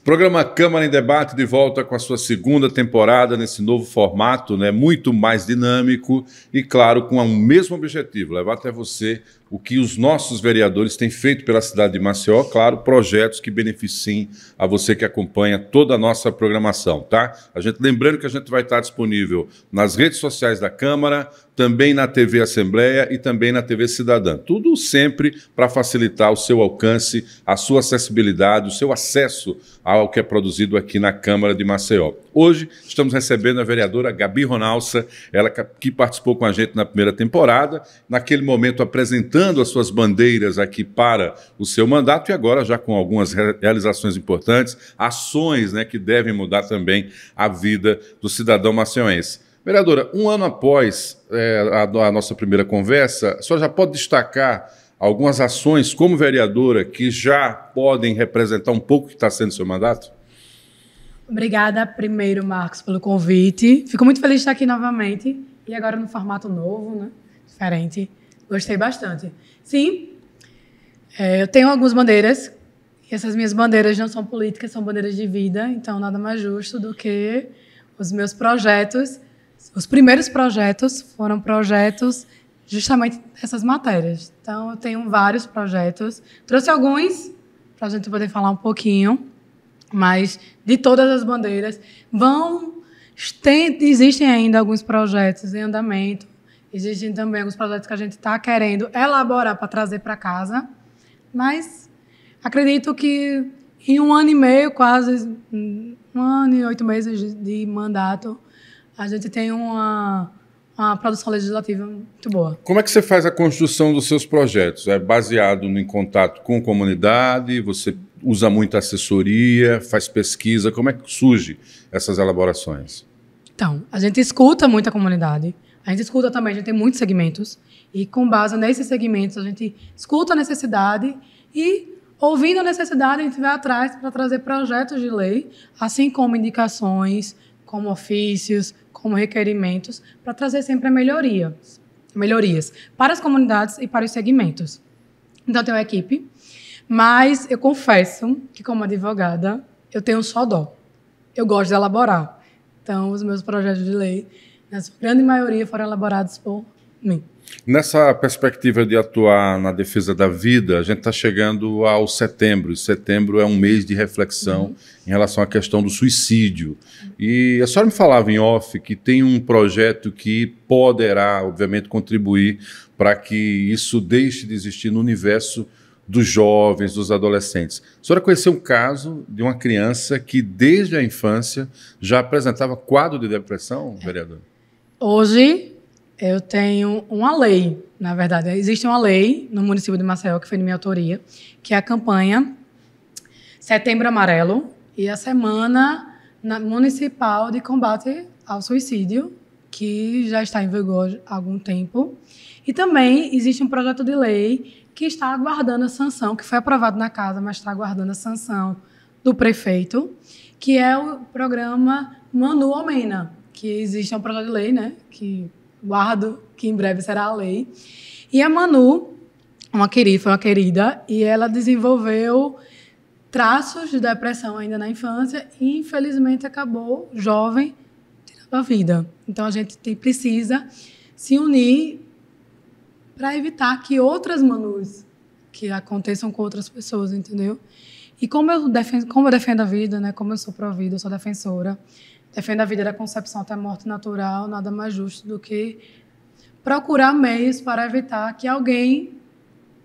Programa Câmara em Debate de volta com a sua segunda temporada nesse novo formato, né, muito mais dinâmico e, claro, com o mesmo objetivo, levar até você o que os nossos vereadores têm feito pela cidade de Maceió, claro, projetos que beneficiem a você que acompanha toda a nossa programação, tá? Lembrando que a gente vai estar disponível nas redes sociais da Câmara, também na TV Assembleia e também na TV Cidadã. Tudo sempre para facilitar o seu alcance, a sua acessibilidade, o seu acesso ao que é produzido aqui na Câmara de Maceió. Hoje estamos recebendo a vereadora Gabi Ronalça, ela que participou com a gente na primeira temporada, naquele momento apresentando as suas bandeiras aqui para o seu mandato e agora já com algumas realizações importantes, ações, né, que devem mudar também a vida do cidadão maceiense. Vereadora, um ano após a nossa primeira conversa, a senhora já pode destacar algumas ações como vereadora que já podem representar um pouco o que está sendo o seu mandato? Obrigada primeiro, Marcos, pelo convite. Fico muito feliz de estar aqui novamente e agora no formato novo, né? Diferente. Gostei bastante. Sim, eu tenho algumas bandeiras e essas minhas bandeiras não são políticas, são bandeiras de vida, então nada mais justo do que os meus projetos. Os primeiros projetos foram projetos justamente dessas matérias. Então, eu tenho vários projetos. Trouxe alguns para a gente poder falar um pouquinho, mas de todas as bandeiras existem ainda alguns projetos em andamento. Existem também alguns projetos que a gente está querendo elaborar para trazer para casa, mas acredito que em 1 ano e meio, quase 1 ano e 8 meses de mandato, a gente tem uma produção legislativa muito boa. Como é que você faz a construção dos seus projetos? É baseado em contato com a comunidade? Você usa muita assessoria, faz pesquisa? Como é que surge essas elaborações? Então, a gente escuta muito a comunidade. A gente escuta também, a gente tem muitos segmentos. E com base nesses segmentos, a gente escuta a necessidade e, ouvindo a necessidade, a gente vai atrás para trazer projetos de lei, assim como indicações, como ofícios, como requerimentos, para trazer sempre melhorias para as comunidades e para os segmentos. Então, eu tenho uma equipe, mas eu confesso que, como advogada, eu tenho só dó. Eu gosto de elaborar. Então, os meus projetos de lei, na sua grande maioria, foram elaborados por mim. Nessa perspectiva de atuar na defesa da vida, a gente está chegando ao setembro. Setembro é um mês de reflexão em relação à questão do suicídio. E a senhora me falava em off que tem um projeto que poderá, obviamente, contribuir para que isso deixe de existir no universo dos jovens, dos adolescentes. A senhora conheceu um caso de uma criança que, desde a infância, já apresentava quadro de depressão, vereador? Hoje, eu tenho uma lei, na verdade. Existe uma lei no município de Maceió, que foi de minha autoria, que é a campanha Setembro Amarelo e a Semana Municipal de Combate ao Suicídio, que já está em vigor há algum tempo. E também existe um projeto de lei que está aguardando a sanção, que foi aprovado na casa, mas está aguardando a sanção do prefeito, que é o programa Manu Almena, que existe um projeto de lei, né, que guardo que em breve será a lei. E a Manu, foi uma querida, e ela desenvolveu traços de depressão ainda na infância e, infelizmente, acabou jovem tirando a vida. Então, a gente precisa se unir para evitar que outras Manus que aconteçam com outras pessoas, entendeu? E como eu defendo a vida, né, como eu sou pró-vida, eu sou defensora, defendo a vida da concepção até a morte natural, nada mais justo do que procurar meios para evitar que alguém,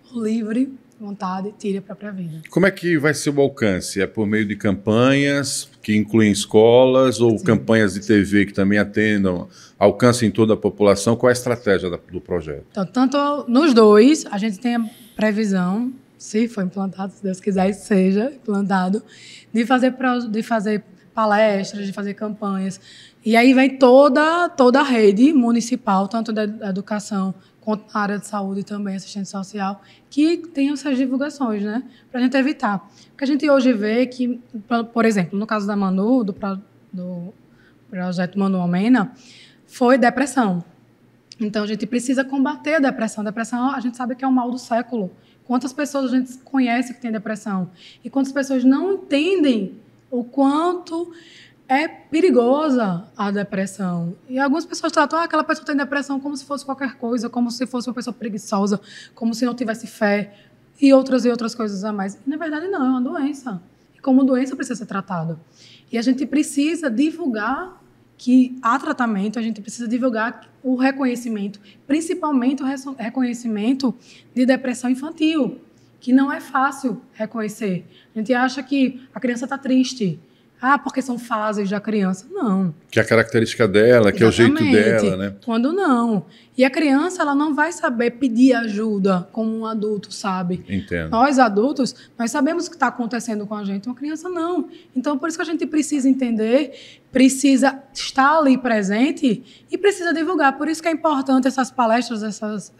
por livre vontade, tire a própria vida. Como é que vai ser o alcance? É por meio de campanhas que incluem escolas ou Sim. Campanhas de TV que também atendam, alcancem toda a população? Qual é a estratégia do projeto? Então, tanto nos dois, a gente tem a previsão, se for implantado, se Deus quiser e seja implantado, de fazer palestras, de fazer campanhas. E aí vem toda a rede municipal, tanto da educação quanto na área de saúde também, assistente social, que tem essas divulgações, né? Para a gente evitar. Porque a gente hoje vê que, por exemplo, no caso da Manu, do projeto Manu Almena, foi depressão. Então, a gente precisa combater a depressão. Depressão, a gente sabe que é o mal do século. Quantas pessoas a gente conhece que tem depressão? E quantas pessoas não entendem o quanto é perigosa a depressão. E algumas pessoas tratam aquela pessoa tem depressão como se fosse qualquer coisa, como se fosse uma pessoa preguiçosa, como se não tivesse fé e outras coisas a mais. E, na verdade, não, é uma doença. E como doença precisa ser tratada. E a gente precisa divulgar que há tratamento, a gente precisa divulgar o reconhecimento, principalmente o reconhecimento de depressão infantil, que não é fácil reconhecer. A gente acha que a criança está triste. Porque são fases da criança. Não. Que é a característica dela, que exatamente. É o jeito dela, né? Quando não. E a criança, ela não vai saber pedir ajuda como um adulto sabe. Entendo. Nós, adultos, nós sabemos o que está acontecendo com a gente. Uma criança, não. Então, por isso que a gente precisa entender, precisa estar ali presente e precisa divulgar. Por isso que é importante essas palestras,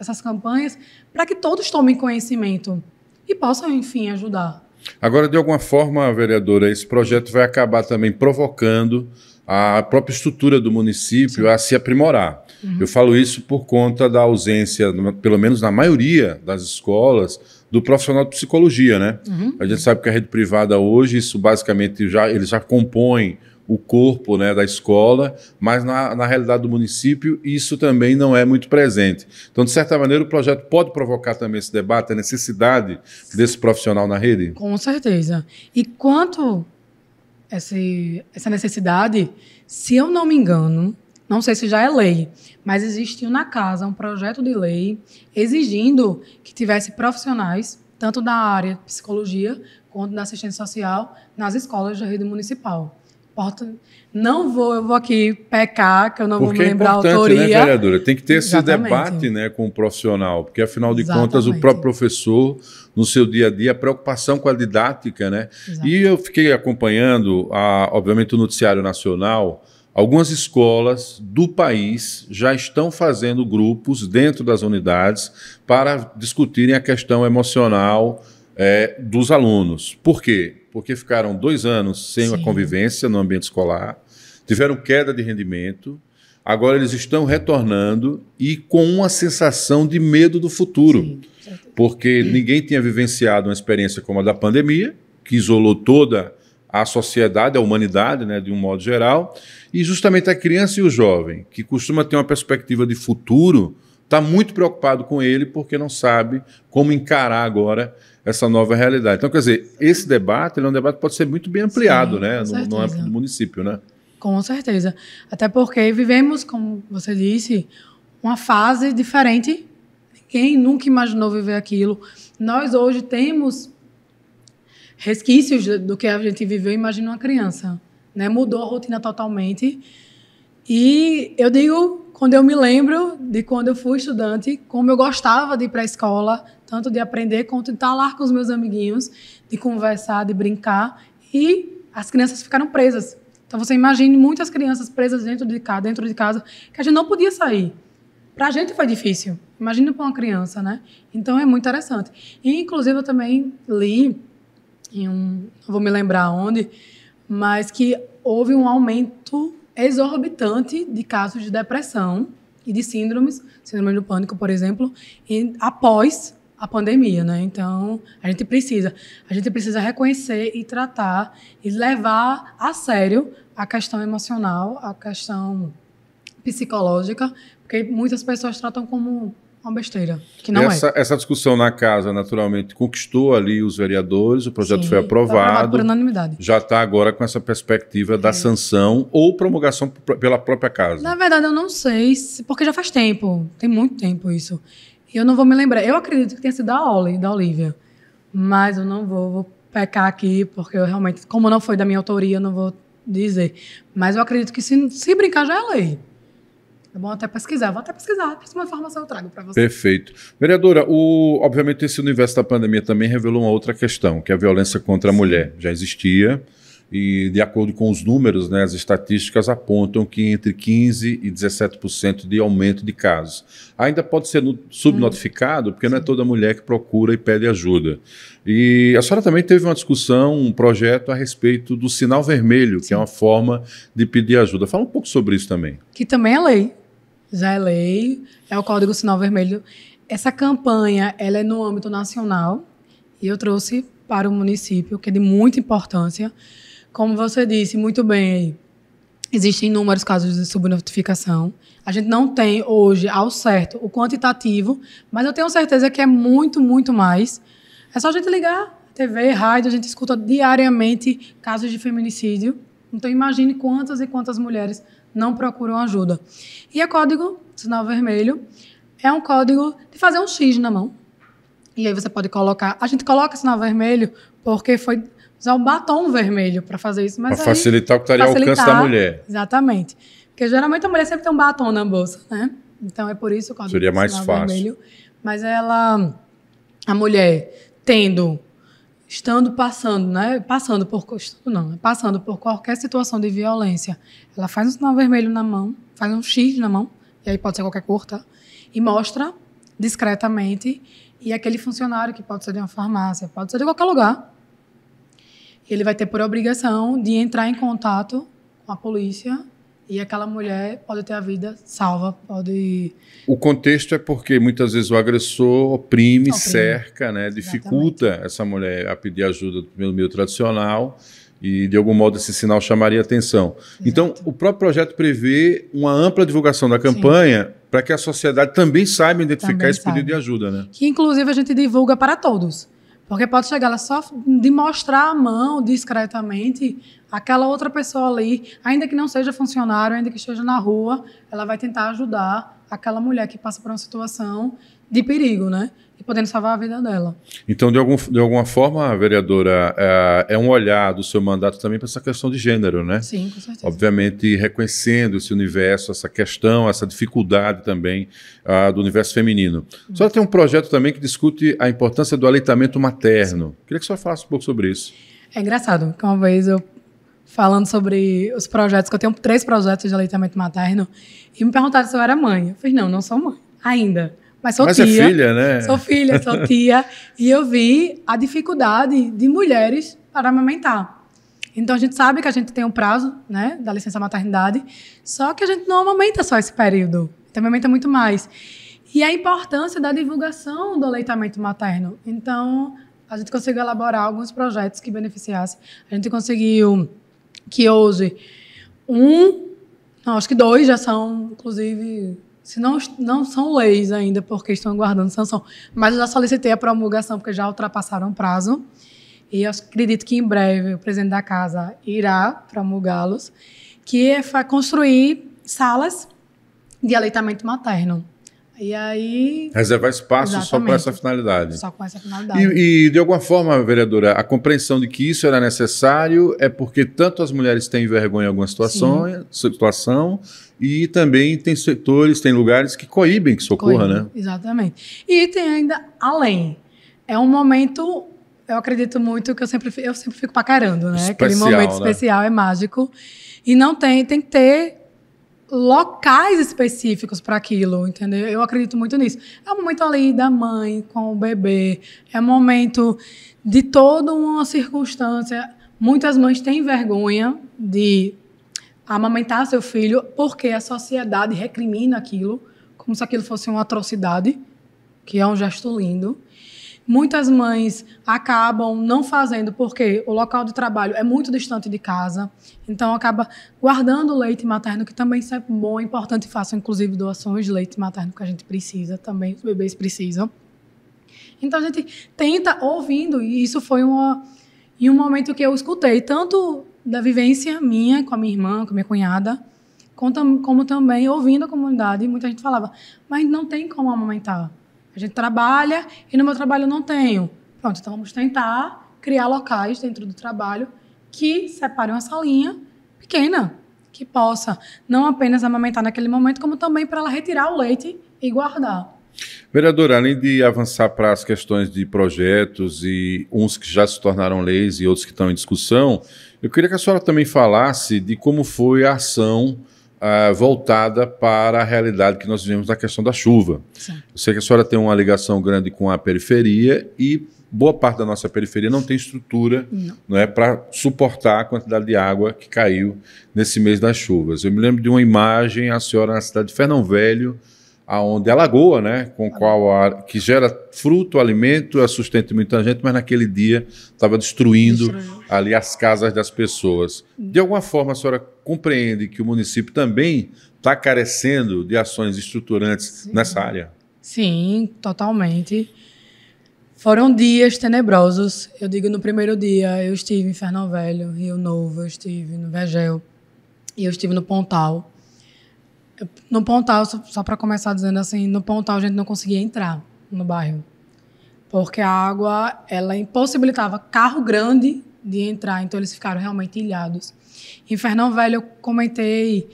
essas campanhas, para que todos tomem conhecimento e possam, enfim, ajudar. Agora, de alguma forma, vereadora, esse projeto vai acabar também provocando a própria estrutura do município a se aprimorar. Eu falo isso por conta da ausência, pelo menos na maioria das escolas, do profissional de psicologia, né? A gente sabe que a rede privada hoje, isso basicamente eles já compõem o corpo, né, da escola, mas na realidade do município isso também não é muito presente. Então, de certa maneira, o projeto pode provocar também esse debate, a necessidade desse profissional na rede? Com certeza. E quanto essa necessidade, se eu não me engano, não sei se já é lei, mas existiu na casa um projeto de lei exigindo que tivesse profissionais, tanto da área de psicologia quanto da assistência social, nas escolas da rede municipal. Eu vou aqui pecar, que eu não vou me lembrar a autoria. Né, vereadora? Tem que ter esse debate, né, com o profissional, porque, afinal de contas, o próprio professor, no seu dia a dia, a preocupação com a didática, né? E eu fiquei acompanhando, obviamente, o noticiário nacional. Algumas escolas do país já estão fazendo grupos dentro das unidades para discutirem a questão emocional dos alunos. Por quê? Porque ficaram 2 anos sem a convivência no ambiente escolar, tiveram queda de rendimento, agora eles estão retornando e com uma sensação de medo do futuro, porque ninguém tinha vivenciado uma experiência como a da pandemia, que isolou toda a sociedade, a humanidade, né, de um modo geral, e justamente a criança e o jovem, que costuma ter uma perspectiva de futuro, está muito preocupado com ele porque não sabe como encarar agora essa nova realidade. Então, quer dizer, esse debate é um debate que pode ser muito bem ampliado, né, no âmbito do município, né? Com certeza. Até porque vivemos, como você disse, uma fase diferente. Ninguém nunca imaginou viver aquilo. Nós hoje temos resquícios do que a gente viveu. Imagina uma criança, né? Mudou a rotina totalmente. E eu digo, quando eu me lembro de quando eu fui estudante, como eu gostava de ir para a escola, tanto de aprender quanto de estar lá com os meus amiguinhos, de conversar, de brincar, e as crianças ficaram presas. Então, você imagine muitas crianças presas dentro de casa, que a gente não podia sair. Para a gente foi difícil. Imagina para uma criança, né? Então, é muito interessante. E, inclusive, eu também li, não vou me lembrar onde, mas que houve um aumento exorbitante de casos de depressão e de síndrome do pânico, por exemplo, após a pandemia, né? Então, a gente precisa reconhecer e tratar e levar a sério a questão emocional, a questão psicológica, porque muitas pessoas tratam como uma besteira, que não é. Essa discussão na casa, naturalmente, conquistou ali os vereadores, o projeto foi aprovado por unanimidade. Já está agora com essa perspectiva da sanção ou promulgação pela própria casa. Na verdade, eu não sei, porque já faz tempo, tem muito tempo isso. E eu não vou me lembrar. Eu acredito que tenha sido da Olívia, mas eu não vou pecar aqui, porque eu realmente, como não foi da minha autoria, eu não vou dizer. Mas eu acredito que se brincar já é lei. É bom até pesquisar. Vou até pesquisar. Se uma informação eu trago para você. Perfeito. Vereadora, obviamente esse universo da pandemia também revelou uma outra questão, que é a violência contra a mulher. Já existia e, de acordo com os números, né, as estatísticas apontam que entre 15% e 17% de aumento de casos. Ainda pode ser subnotificado, porque não é toda mulher que procura e pede ajuda. E a senhora também teve uma discussão, um projeto a respeito do sinal vermelho, que é uma forma de pedir ajuda. Fala um pouco sobre isso também. Que também é lei. Já é lei, é o Código Sinal Vermelho. Essa campanha, ela é no âmbito nacional e eu trouxe para o município, que é de muita importância, Como você disse muito bem, existem inúmeros casos de subnotificação. A gente não tem hoje, ao certo, o quantitativo, mas eu tenho certeza que é muito, muito mais. É só a gente ligar TV, rádio, a gente escuta diariamente casos de feminicídio. Então, imagine quantas e quantas mulheres não procuram ajuda. E o código sinal vermelho é um código de fazer um X na mão. E aí você pode colocar... A gente coloca sinal vermelho porque foi usar um batom vermelho para fazer isso. Para facilitar o que estaria ao alcance da mulher. Exatamente. Porque geralmente a mulher sempre tem um batom na bolsa, né? Então é por isso o código seria mais sinal fácil. Vermelho. Mas a mulher estando passando, né? Passando por qualquer situação de violência, ela faz um sinal vermelho na mão, faz um X na mão, e aí pode ser qualquer cor, tá? E mostra discretamente, e aquele funcionário, que pode ser de uma farmácia, pode ser de qualquer lugar, ele vai ter por obrigação de entrar em contato com a polícia, e aquela mulher pode ter a vida salva, pode... O contexto é porque muitas vezes o agressor oprime. Cerca, né, dificulta Exatamente. Essa mulher a pedir ajuda pelo meio tradicional e, de algum modo, esse sinal chamaria atenção. Exato. Então, o próprio projeto prevê uma ampla divulgação da campanha para que a sociedade também saiba identificar esse pedido de ajuda, né? Que, inclusive, a gente divulga para todos. Porque pode chegar lá só de mostrar a mão discretamente, aquela outra pessoa ali, ainda que não seja funcionário, ainda que esteja na rua, ela vai tentar ajudar aquela mulher que passa por uma situação de perigo, né? E podendo salvar a vida dela. Então, de alguma forma, vereadora, é um olhar do seu mandato também para essa questão de gênero, né? Sim, com certeza. Obviamente, reconhecendo esse universo, essa questão, essa dificuldade também do universo feminino. A senhora tem um projeto também que discute a importância do aleitamento materno. Queria que a senhora falasse um pouco sobre isso. É engraçado, que uma vez eu falando sobre os projetos, que eu tenho 3 projetos de aleitamento materno, e me perguntaram se eu era mãe. Eu falei, não sou mãe, ainda. Mas sou tia. É filha, né? Sou filha, sou tia. E eu vi a dificuldade de mulheres para amamentar. Então, a gente sabe que a gente tem um prazo, né, da licença maternidade, só que a gente não amamenta só esse período. Então, amamenta muito mais. E a importância da divulgação do aleitamento materno. Então, a gente conseguiu elaborar alguns projetos que beneficiassem. A gente conseguiu que hoje acho que 2 já são, inclusive... Se não são leis ainda, porque estão aguardando sanção. Mas eu já solicitei a promulgação, porque já ultrapassaram o prazo. E eu acredito que em breve o presidente da casa irá promulgá-los, que é construir salas de aleitamento materno. E aí... Reservar espaço só com essa finalidade. Só com essa finalidade. E, de alguma forma, vereadora, a compreensão de que isso era necessário é porque tanto as mulheres têm vergonha em alguma situação e também tem setores, tem lugares que coíbem que socorra, né? Exatamente. E tem ainda além. É um momento, eu acredito muito, que eu sempre fico paquerando, né? Aquele momento especial, é mágico. E não tem que ter locais específicos para aquilo, entendeu? Eu acredito muito nisso. É um momento ali da mãe com o bebê, é um momento de toda uma circunstância. Muitas mães têm vergonha de amamentar seu filho porque a sociedade recrimina aquilo, como se aquilo fosse uma atrocidade, que é um gesto lindo. Muitas mães acabam não fazendo porque o local de trabalho é muito distante de casa, então acaba guardando o leite materno, que também é sempre bom, é importante e fácil, inclusive doações de leite materno que a gente precisa também, os bebês precisam. Então a gente tenta ouvindo, e isso foi em um momento que eu escutei, tanto da vivência minha com a minha irmã, com a minha cunhada, como também ouvindo a comunidade, e muita gente falava, mas não tem como amamentar. A gente trabalha e no meu trabalho eu não tenho. Pronto, então vamos tentar criar locais dentro do trabalho que separem uma salinha pequena, que possa não apenas amamentar naquele momento, como também para ela retirar o leite e guardar. Vereadora, além de avançar para as questões de projetos e uns que já se tornaram leis e outros que estão em discussão, eu queria que a senhora também falasse de como foi a ação voltada para a realidade que nós vivemos na questão da chuva. Sim. Eu sei que a senhora tem uma ligação grande com a periferia e boa parte da nossa periferia não tem estrutura para suportar a quantidade de água que caiu nesse mês das chuvas. Eu me lembro de uma imagem, a senhora na cidade de Fernão Velho, aonde a lagoa, né, com que gera fruto, alimento, sustenta muita gente, mas naquele dia estava destruindo ali as casas das pessoas. De alguma forma, a senhora compreende que o município também está carecendo de ações estruturantes nessa área? Sim, totalmente. Foram dias tenebrosos. Eu digo, no primeiro dia, eu estive em Fernão Velho, Rio Novo, eu estive no Vegel e eu estive no Pontal. No Pontal, só para começar dizendo assim, no Pontal a gente não conseguia entrar no bairro, porque a água, ela impossibilitava carro grande de entrar, então eles ficaram realmente ilhados. Em Fernão Velho eu comentei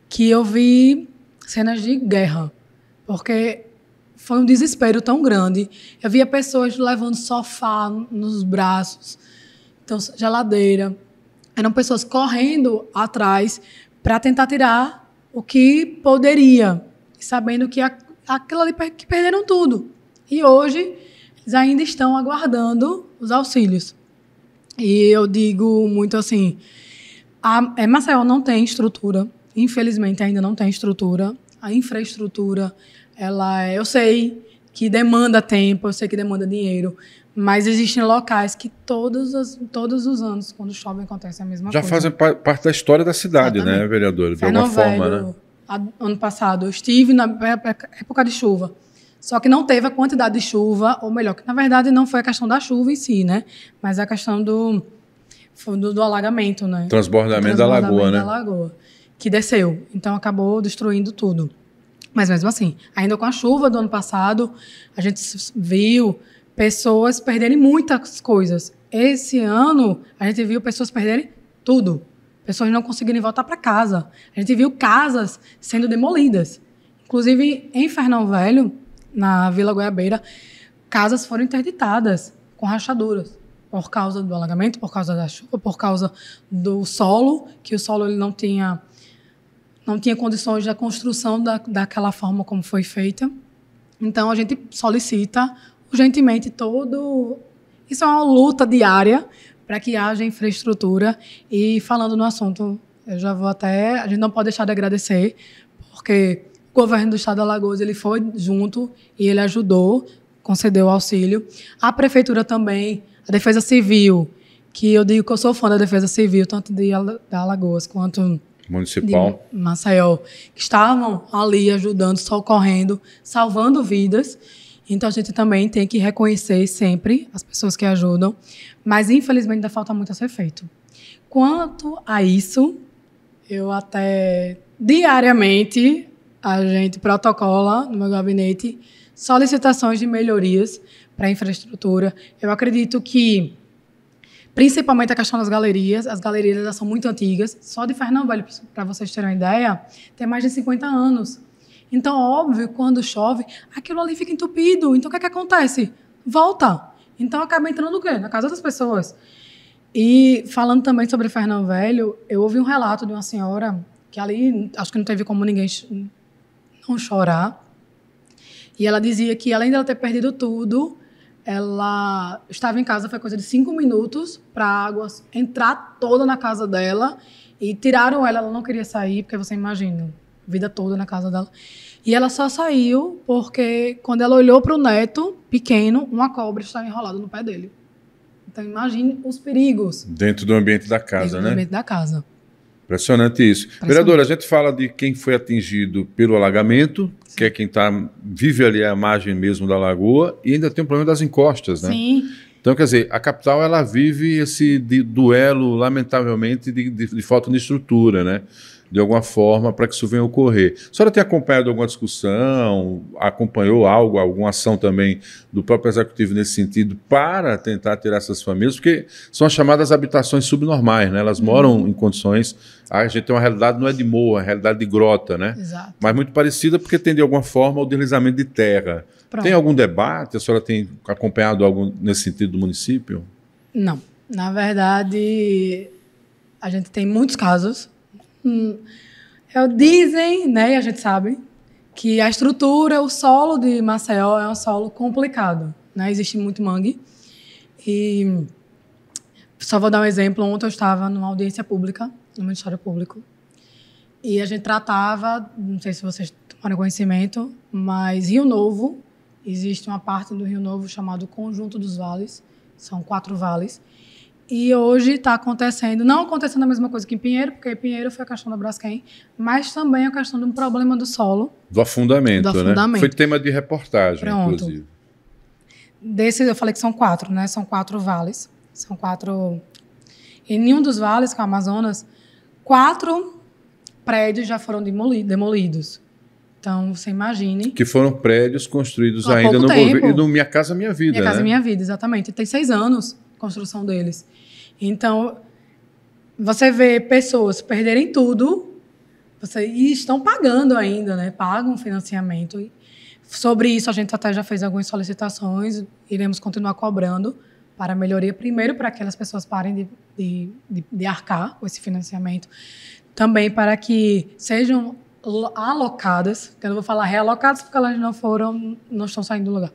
que eu vi cenas de guerra, porque foi um desespero tão grande. Eu via pessoas levando sofá nos braços, então geladeira. Eram pessoas correndo atrás para tentar tirar o que poderia, sabendo que aquilo ali que perderam tudo. E hoje eles ainda estão aguardando os auxílios. E eu digo muito assim, Maceió não tem estrutura, infelizmente ainda não tem estrutura. A infraestrutura, eu sei que demanda tempo, eu sei que demanda dinheiro, mas existem locais que todos os anos, quando chove, acontece a mesma coisa. Já fazem parte da história da cidade, exatamente, né, vereadora? De alguma forma, né? Ano passado, eu estive na época de chuva, só que não teve a quantidade de chuva, ou melhor, que na verdade não foi a questão da chuva em si, né? Mas a questão do alagamento, né? Transbordamento da lagoa, né? Da lagoa, que desceu. Então acabou destruindo tudo. Mas mesmo assim, ainda com a chuva do ano passado, a gente viu pessoas perderem muitas coisas. Esse ano, a gente viu pessoas perderem tudo. Pessoas não conseguirem voltar para casa. A gente viu casas sendo demolidas. Inclusive, em Fernão Velho, na Vila Goiabeira, casas foram interditadas com rachaduras por causa do alagamento, por causa da chuva, por causa do solo, que o solo ele não tinha condições da construção daquela forma como foi feita. Então, a gente solicita urgentemente Isso é uma luta diária para que haja infraestrutura. E falando no assunto, eu já vou a gente não pode deixar de agradecer, porque o governo do estado de Alagoas ele foi junto e ele ajudou, concedeu auxílio. A prefeitura também, a Defesa Civil, que eu digo que eu sou fã da Defesa Civil, tanto da Alagoas quanto municipal de Maceió, que estavam ali ajudando, socorrendo, salvando vidas. Então, a gente também tem que reconhecer sempre as pessoas que ajudam, mas, infelizmente, ainda falta muito a ser feito. Quanto a isso, eu até diariamente, a gente protocola no meu gabinete solicitações de melhorias para a infraestrutura. Eu acredito que, principalmente a questão das galerias, as galerias elas são muito antigas. Só de Fernão Velho, para vocês terem uma ideia, tem mais de 50 anos. Então, óbvio, quando chove, aquilo ali fica entupido. Então, o que acontece? Volta. Então, acaba entrando o quê? Na casa das pessoas. E, falando também sobre Fernão Velho, eu ouvi um relato de uma senhora que ali, acho que não teve como ninguém não chorar. E ela dizia que, além dela ter perdido tudo, ela estava em casa, foi coisa de 5 minutos, para a água entrar toda na casa dela. E tiraram ela não queria sair, porque você imagina, vida toda na casa dela. E ela só saiu porque, quando ela olhou para o neto, pequeno, uma cobra estava enrolada no pé dele. Então, imagine os perigos. Dentro do ambiente da casa, né? Dentro do ambiente da casa. Impressionante isso. Vereadora, a gente fala de quem foi atingido pelo alagamento, sim, que é quem vive ali à margem mesmo da lagoa, e ainda tem o problema das encostas, né? Sim. Então, quer dizer, a capital ela vive esse duelo, lamentavelmente, de falta de estrutura, né? De alguma forma, para que isso venha a ocorrer. A senhora tem acompanhado alguma discussão, acompanhou alguma ação também do próprio executivo nesse sentido para tentar tirar essas famílias? Porque são as chamadas habitações subnormais, né? Elas moram em condições... A gente tem uma realidade, não é de morro, é uma realidade de grota, né? Exato. Mas muito parecida porque tem, de alguma forma, o deslizamento de terra. Pronto. Tem algum debate? A senhora tem acompanhado algo nesse sentido do município? Não. Na verdade, a gente tem muitos casos. Dizem, né, e a gente sabe, que a estrutura, o solo de Maceió é um solo complicado, né? Existe muito mangue. E só vou dar um exemplo. Ontem eu estava numa audiência pública, no Ministério Público, e a gente tratava, não sei se vocês estão tomaram conhecimento, mas Rio Novo, existe uma parte do Rio Novo chamado Conjunto dos Vales, são 4 vales, e hoje está acontecendo, não acontecendo a mesma coisa que em Pinheiro, porque em Pinheiro foi a questão da Braskem, mas também a questão de um problema do solo. Do afundamento, né? Foi tema de reportagem, pronto. Inclusive. Desses eu falei que são 4, né? São 4 vales. São 4... Em nenhum dos vales, que é o Amazonas, 4 prédios já foram demolidos. Então, você imagine... Que foram prédios construídos ainda no governo... Minha Casa Minha Vida, Minha Casa Minha Vida, exatamente. Tem 6 anos a construção deles. Então, você vê pessoas perderem tudo e estão pagando ainda, né? Pagam financiamento. E sobre isso, a gente até já fez algumas solicitações, iremos continuar cobrando para melhoria, primeiro para que aquelas pessoas parem de arcar com esse financiamento, também para que sejam alocadas, que eu não vou falar realocadas, porque elas não estão saindo do lugar,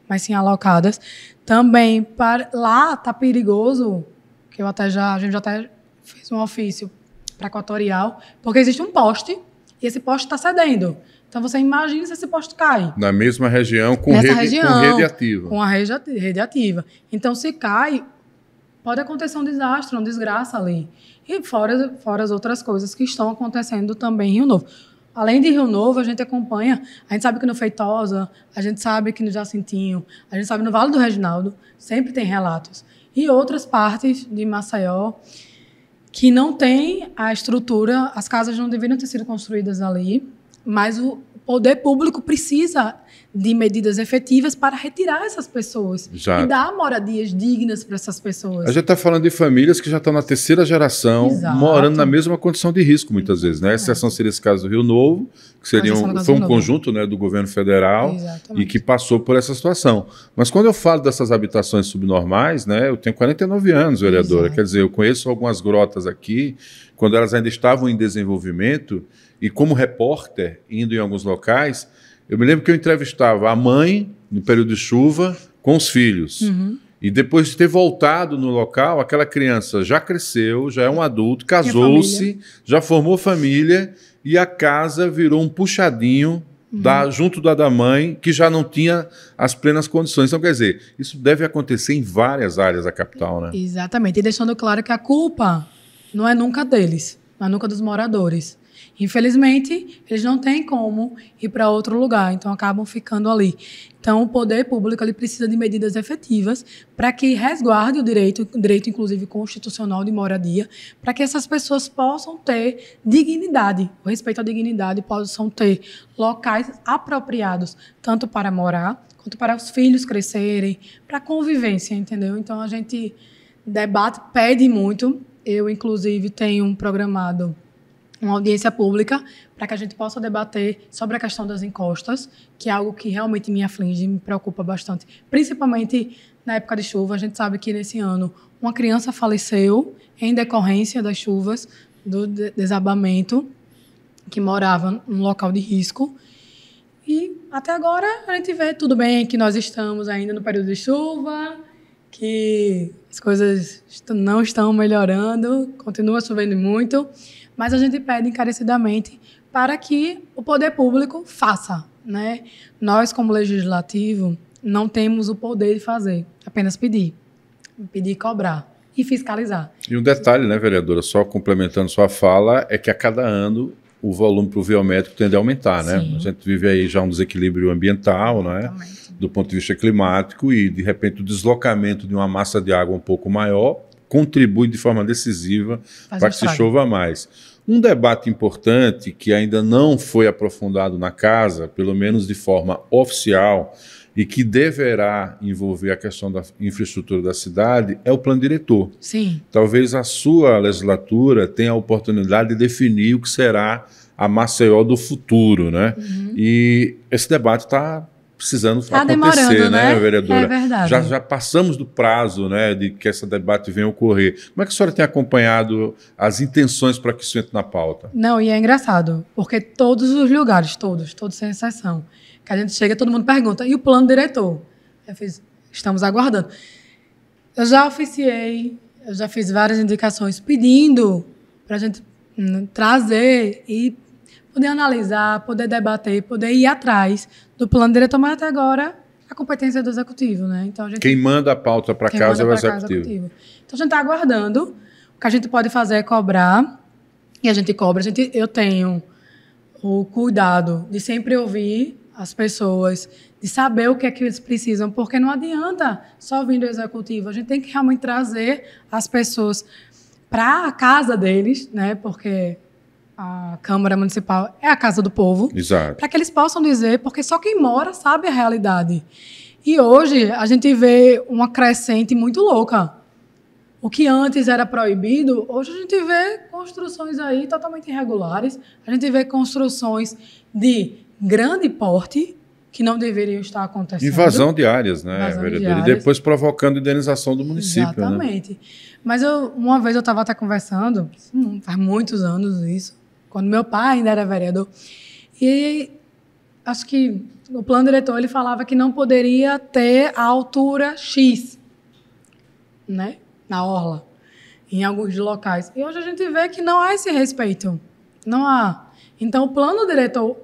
mas sim alocadas. Também, lá está perigoso, que a gente já até fez um ofício para a Equatorial, porque existe um poste, e esse poste está cedendo. Então, você imagina se esse poste cai. Na mesma região, com rede ativa. Com a rede ativa. Então, se cai, pode acontecer um desastre, uma desgraça ali. E fora as outras coisas que estão acontecendo também em Rio Novo. Além de Rio Novo, a gente acompanha, a gente sabe que no Feitosa, a gente sabe que no Jacintinho, a gente sabe no Vale do Reginaldo, sempre tem relatos. E outras partes de Maceió que não tem a estrutura, as casas não deveriam ter sido construídas ali, mas o poder público precisa de medidas efetivas para retirar essas pessoas e dar moradias dignas para essas pessoas. A gente está falando de famílias que já estão na 3ª geração, morando na mesma condição de risco, muitas vezes. Né? A exceção seria esse caso do Rio Novo, que foi um conjunto, né, do governo federal e que passou por essa situação. Mas quando eu falo dessas habitações subnormais, né, eu tenho 49 anos, vereadora. Quer dizer, eu conheço algumas grotas aqui, quando elas ainda estavam em desenvolvimento, e como repórter, indo em alguns locais, eu me lembro que eu entrevistava a mãe, no período de chuva, com os filhos. E depois de ter voltado no local, aquela criança já cresceu, já é um adulto, casou-se, já formou família, e a casa virou um puxadinho junto da mãe, que já não tinha as plenas condições. Então, quer dizer, isso deve acontecer em várias áreas da capital, né? Exatamente. E deixando claro que a culpa não é nunca deles, não é nunca dos moradores. Infelizmente, eles não têm como ir para outro lugar, então acabam ficando ali. Então, o poder público ele precisa de medidas efetivas para que resguarde o direito inclusive constitucional de moradia, para que essas pessoas possam ter dignidade, o respeito à dignidade, possam ter locais apropriados, tanto para morar, quanto para os filhos crescerem, para a convivência, entendeu? Então, a gente debate, pede muito. Eu, inclusive, tenho programado uma audiência pública para que a gente possa debater sobre a questão das encostas, que é algo que realmente me aflige, me preocupa bastante. Principalmente na época de chuva. A gente sabe que nesse ano uma criança faleceu em decorrência das chuvas, do desabamento, que morava num local de risco. E até agora a gente vê tudo bem que nós estamos ainda no período de chuva, que as coisas não estão melhorando, continua chovendo muito, mas a gente pede encarecidamente para que o poder público faça, né? Nós, como legislativo, não temos o poder de fazer, apenas pedir e cobrar e fiscalizar. E um detalhe, né, vereadora, só complementando sua fala, é que a cada ano o volume pluviométrico tende a aumentar, né? A gente vive aí já um desequilíbrio ambiental, né? Do ponto de vista climático, e de repente o deslocamento de uma massa de água um pouco maior contribui de forma decisiva para que se chova mais. Um debate importante que ainda não foi aprofundado na casa, pelo menos de forma oficial, e que deverá envolver a questão da infraestrutura da cidade, é o plano diretor. Sim. Talvez a sua legislatura tenha a oportunidade de definir o que será a Maceió do futuro, né? E esse debate está precisando acontecer, né, vereadora? É verdade. Já passamos do prazo, né, de que esse debate venha ocorrer. Como é que a senhora tem acompanhado as intenções para que isso entre na pauta? Não, e é engraçado, porque todos os lugares, todos sem exceção, que a gente chega, todo mundo pergunta, e o plano diretor? Eu fiz, estamos aguardando. Eu já oficiei, eu já fiz várias indicações pedindo para a gente trazer e poder analisar, poder debater, poder ir atrás do plano diretor, mas até agora a competência é do executivo, né? Então, quem manda a pauta para casa é o executivo. Então, a gente está aguardando. O que a gente pode fazer é cobrar, e a gente cobra. Eu tenho o cuidado de sempre ouvir as pessoas, de saber o que é que eles precisam, porque não adianta só vir do executivo. A gente tem que realmente trazer as pessoas para a casa deles, né? Porque a Câmara Municipal é a casa do povo. Exato. Para que eles possam dizer, porque só quem mora sabe a realidade. E hoje a gente vê uma crescente muito louca. O que antes era proibido, hoje a gente vê construções aí totalmente irregulares. A gente vê construções de grande porte que não deveriam estar acontecendo. Invasão de áreas, né, vereador? E depois provocando indenização do município. Exatamente. Né? Mas uma vez eu estava até conversando, faz muitos anos isso, quando meu pai ainda era vereador, e acho que o plano diretor ele falava que não poderia ter a altura X, né, na orla, em alguns locais. E hoje a gente vê que não há esse respeito. Não há. Então, o plano diretor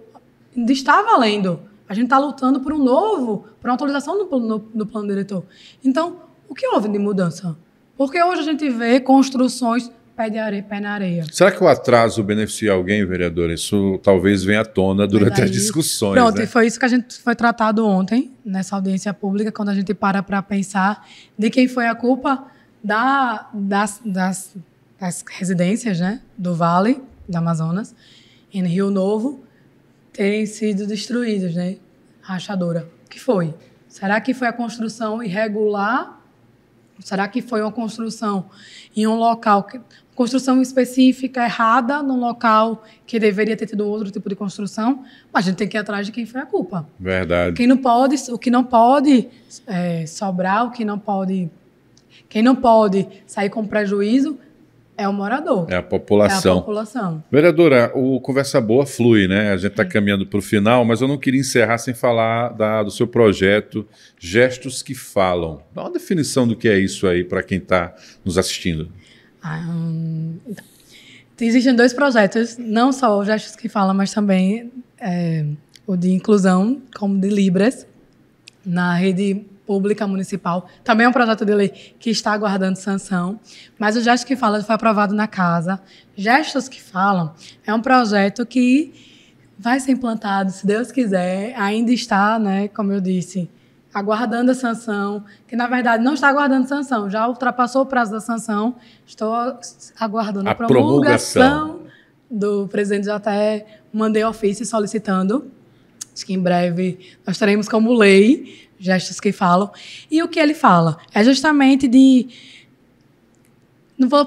ainda está valendo. A gente está lutando por por uma atualização do plano diretor. Então, o que houve de mudança? Porque hoje a gente vê construções pé na areia. Será que o atraso beneficia alguém, vereador? Isso talvez venha à tona durante as discussões. Pronto, né? E foi isso que a gente foi tratado ontem, nessa audiência pública, quando a gente para pensar de quem foi a culpa das residências, né, do Vale do Amazonas, em Rio Novo, terem sido destruídas, né? Rachadora. O que foi? Será que foi a construção irregular? Será que foi uma construção em um local, construção específica errada, num local que deveria ter tido outro tipo de construção? Mas a gente tem que ir atrás de quem foi a culpa. Verdade. O que não pode sobrar, quem não pode sair com prejuízo é o morador. É a população. É a população. Vereadora, o Conversa Boa flui, né? A gente está caminhando para o final, mas eu não queria encerrar sem falar do seu projeto Gestos que Falam. Dá uma definição do que é isso aí para quem está nos assistindo. Então, existem 2 projetos, não só o Gestos que Falam, mas também o de inclusão, como de Libras, na rede pública municipal. Também é um projeto de lei que está aguardando sanção, mas o Gestos que Falam foi aprovado na casa. Gestos que Falam é um projeto que vai ser implantado, se Deus quiser, ainda está, né, como eu disse, aguardando a sanção, que na verdade não está aguardando sanção, já ultrapassou o prazo da sanção, estou aguardando a promulgação do presidente, já até mandei ofício solicitando, acho que em breve nós teremos como lei Gestos que Falam. E o que ele fala? É justamente de... Não vou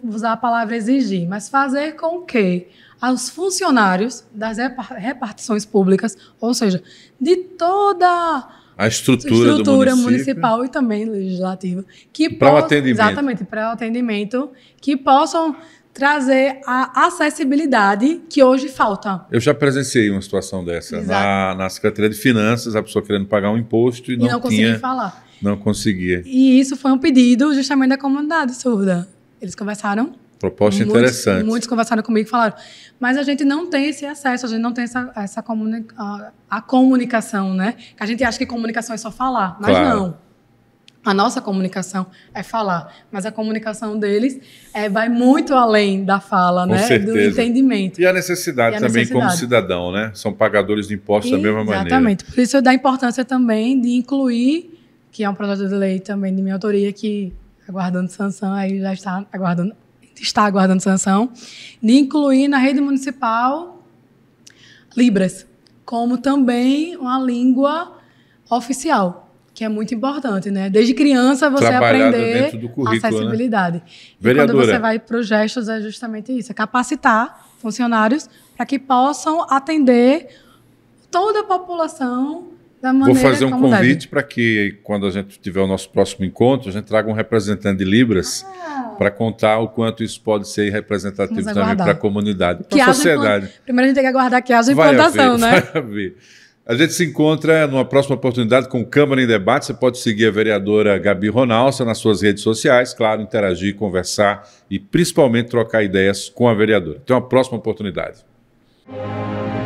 usar a palavra exigir, mas fazer com que os funcionários das repartições públicas, ou seja, de toda a estrutura do municipal e também legislativa, para o atendimento. Exatamente, para o atendimento, que possam trazer a acessibilidade que hoje falta. Eu já presenciei uma situação dessa. Na Secretaria de Finanças, a pessoa querendo pagar um imposto e não conseguia falar. Não conseguia. E isso foi um pedido justamente da comunidade surda. Eles conversaram. Proposta interessante. Muitos conversaram comigo e falaram, mas a gente não tem esse acesso, a gente não tem a comunicação, né? Que a gente acha que comunicação é só falar, mas não. A nossa comunicação é falar, mas a comunicação deles vai muito além da fala, Com certeza. Do entendimento. E a necessidade também como cidadão, né? São pagadores de impostos da mesma maneira. Exatamente. Por isso da importância também de incluir, que é um projeto de lei também de minha autoria, que aguardando sanção, aí já está aguardando sanção, de incluir na rede municipal Libras, como também uma língua oficial, que é muito importante, né? Desde criança você aprender a acessibilidade. Né? Vereadora, quando você vai para os gestos é justamente isso, é capacitar funcionários para que possam atender toda a população da maneira. Vou fazer um convite para que, quando a gente tiver o nosso próximo encontro, a gente traga um representante de Libras para contar o quanto isso pode ser representativo também para a comunidade, para a sociedade. Primeiro a gente tem que aguardar que haja implantação, né? Vai haver. A gente se encontra numa próxima oportunidade com o Câmara em Debate. Você pode seguir a vereadora Gabi Ronalça nas suas redes sociais, claro, interagir, conversar e principalmente trocar ideias com a vereadora. Até uma próxima oportunidade. abraço.